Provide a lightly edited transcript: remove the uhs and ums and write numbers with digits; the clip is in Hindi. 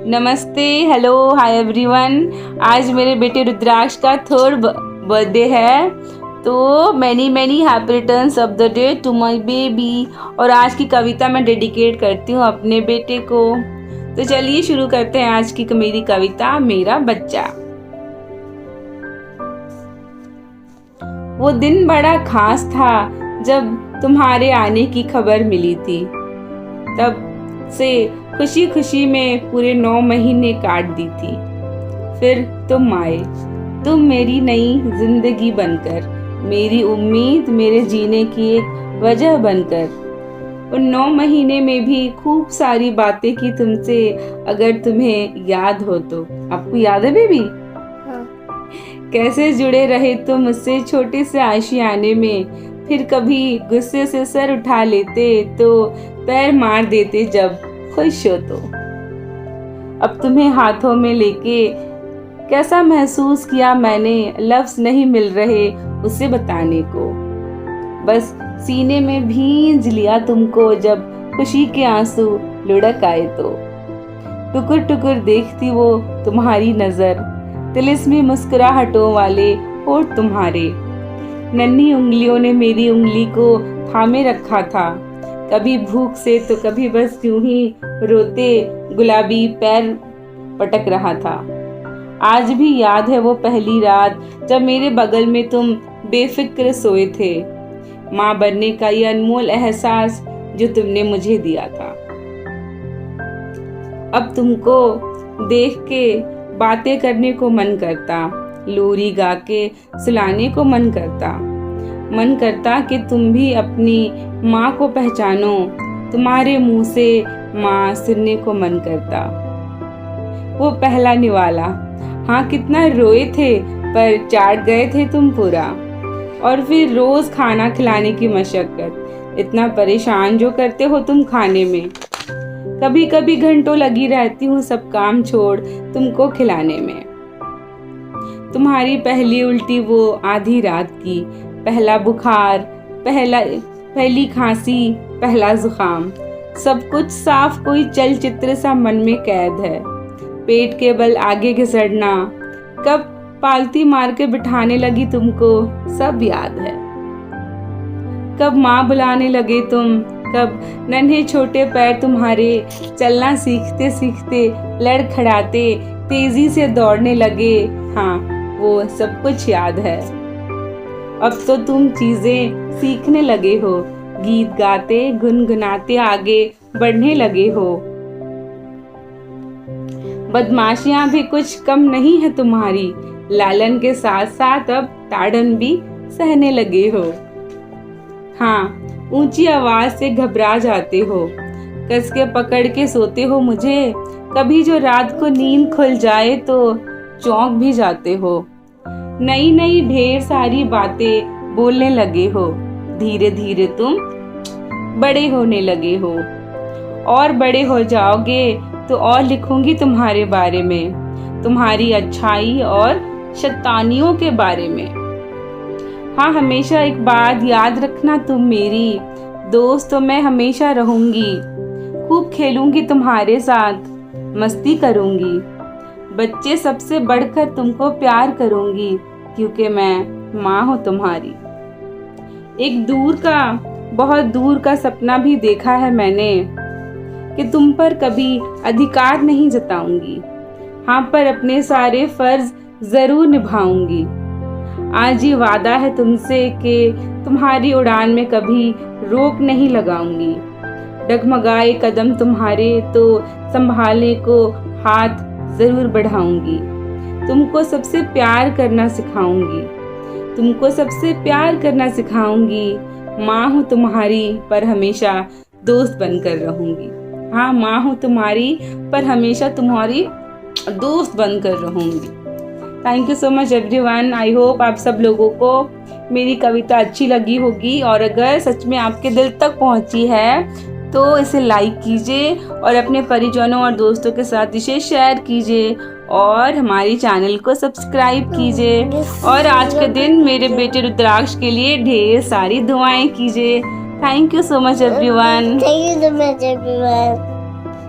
नमस्ते, हेलो, हाय एवरीवन। आज मेरे बेटे रुद्राक्ष का थर्ड बर्थडे है, तो many many happy returns of the day to my baby. और आज की कविता मैं डेडिकेट करती हूँ अपने बेटे को। तो चलिए शुरू करते हैं आज की मेरी कविता, मेरा बच्चा। वो दिन बड़ा खास था जब तुम्हारे आने की खबर मिली थी। तब से खुशी खुशी में पूरे 9 महीने काट दी थी। फिर तुम आए, तुम मेरी नई जिंदगी बनकर, मेरी उम्मीद, मेरे जीने की एक वजह बनकर। उन 9 महीने में भी खूब सारी बातें की तुमसे, अगर तुम्हें याद हो तो। आपको याद है बेबी? हाँ। कैसे जुड़े रहे तुम मुझसे छोटे से आशियाने में। फिर कभी गुस्से से सर उठा लेते तो पैर मार देते जब खुश हो तो। अब तुम्हें हाथों में लेके कैसा महसूस किया मैंने, लफ्ज नहीं मिल रहे उसे बताने को। बस सीने में भींज लिया तुमको जब खुशी के आंसू लुढ़क आए तो। टुकुर टुकुर देखती वो तुम्हारी नजर, तिलिस्मी मुस्कुराहटों वाले होठ तुम्हारे। नन्ही उंगलियों ने मेरी उंगली को थामे रखा था, कभी भूख से तो कभी बस यूं ही रोते गुलाबी पैर पटक रहा था। आज भी याद है वो पहली रात जब मेरे बगल में तुम बेफिक्र सोए थे। माँ बनने का ये अनमोल एहसास जो तुमने मुझे दिया था। अब तुमको देख के बातें करने को मन करता, लोरी गा के सुलाने को मन करता कि तुम भी अपनी माँ को पहचानो। तुम्हारे मुंह से माँ सुनने को मन करता। वो पहला निवाला, हाँ कितना रोए थे पर चाट गए थे तुम पूरा। और फिर रोज खाना खिलाने की मशक्कत, इतना परेशान जो करते हो तुम खाने में। कभी कभी घंटों लगी रहती हूँ सब काम छोड़ तुमको खिलाने में। तुम्हारी पहली उल्टी वो आधी रात की, पहला बुखार, पहली खांसी, पहला जुकाम, सब कुछ साफ कोई चलचित्र सा मन में कैद है। पेट के बल आगे घिसड़ना, कब पालती मार के बिठाने लगी तुमको, सब याद है। कब माँ बुलाने लगे तुम, कब नन्हे छोटे पैर तुम्हारे चलना सीखते सीखते लड़खड़ाते तेजी से दौड़ने लगे। हाँ वो सब कुछ याद है। अब तो तुम चीजें सीखने लगे हो, गीत गाते गुनगुनाते आगे बढ़ने लगे हो। बदमाशियां भी कुछ कम नहीं है तुम्हारी, लालन के साथ साथ अब ताड़न भी सहने लगे हो। हाँ ऊंची आवाज से घबरा जाते हो, कस के पकड़ के सोते हो मुझे। कभी जो रात को नींद खुल जाए तो चौंक भी जाते हो। नई नई ढेर सारी बातें बोलने लगे हो, धीरे धीरे तुम बड़े होने लगे हो। और बड़े हो जाओगे तो और लिखूंगी तुम्हारे बारे में, तुम्हारी अच्छाई और शैतानियों के बारे में। हाँ हमेशा एक बात याद रखना, तुम मेरी दोस्त तो मैं हमेशा रहूंगी। खूब खेलूंगी तुम्हारे साथ, मस्ती करूंगी। बच्चे सबसे बढ़कर तुमको प्यार करूंगी, क्योंकि मैं माँ हूँ तुम्हारी। एक बहुत दूर का सपना भी देखा है मैंने, कि तुम पर कभी अधिकार नहीं जताऊंगी। हाँ पर अपने सारे फर्ज जरूर निभाऊंगी। आज ये वादा है तुमसे कि तुम्हारी उड़ान में कभी रोक नहीं लगाऊंगी। डगमगाए कदम तुम्हारे तो संभालने को हाथ जरूर बढ़ाऊंगी। तुमको सबसे प्यार करना सिखाऊंगी। माँ हूँ तुम्हारी पर हमेशा दोस्त बनकर रहूंगी। हाँ माँ हूँ तुम्हारी पर हमेशा तुम्हारी दोस्त बनकर रहूंगी। Thank you so much everyone. I hope आप सब लोगों को मेरी कविता अच्छी लगी होगी, और अगर सच में आपके दिल तक पहुंची है तो इसे लाइक कीजिए और अपने परिजनों और दोस्तों के साथ इसे शेयर कीजिए और हमारी चैनल को सब्सक्राइब कीजिए। और आज के दिन मेरे बेटे रुद्राक्ष के लिए ढेर सारी दुआएं कीजिए। Thank you so much everyone.